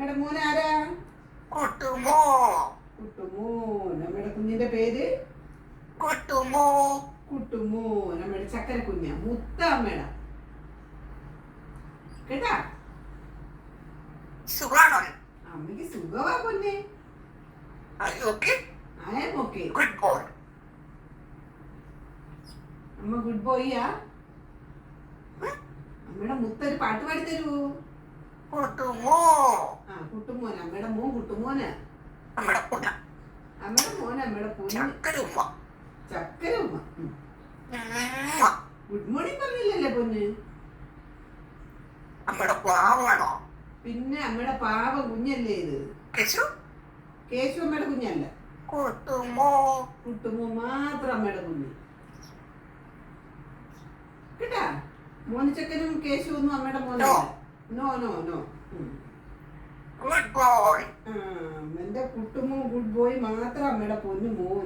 അമ്മയുടെ മോൻ ആരാ? കുട്ടുമോ. കുട്ടുമോൻ. അമ്മയുടെ കുഞ്ഞിന്റെ പേര് കുട്ടുമോ. കുട്ടുമോൻ. അമ്മയുടെ ചക്കര കുഞ്ഞ മുത്ത അമ്മയുടെ കേട്ടാ. സുഖാണോ? അമ്മക്ക് സുഖമാ പൊന്നെ. Are you okay? I am okay. Good boy. അമ്മ ഗുഡ് ബോയിയാ. അമ്മയുടെ മുത്തൊരു പാട്ട് പാടി തരൂ. കുട്ടുമോ. ആ കുട്ടുമോൻ. അമ്മയുടെ മോൻ കുട്ടുമോന്. നമ്മുടെ കുഞ്ഞ. അമ്മയുടെ മോൻ അമ്മയുടെ കുഞ്ഞ് ചക്കരുമ്മ. ചക്കര ഉമ്മ. ഗുഡ് മോർണിംഗ് പറഞ്ഞില്ലല്ലേ പൊന്ന്. നമ്മുടെ പാവാണോ? പിന്നെ അമ്മയുടെ പാവ കുഞ്ഞല്ലേ ഇത്. കേശു. കേശു അമ്മയുടെ കുഞ്ഞല്ല. കുട്ടുമോ. കുട്ടുമോ മാത്രം അമ്മയുടെ കുഞ്ഞ് കേട്ടാ. മോനിച്ചക്കനും കേശു ഒന്നും അമ്മയുടെ മോനല്ല. No no no. Good boy. എന്റെ കുട്ടുമോ ഗുഡ് ബോയ് മാത്രം അമ്മയുടെ പൊന്നു മോൻ.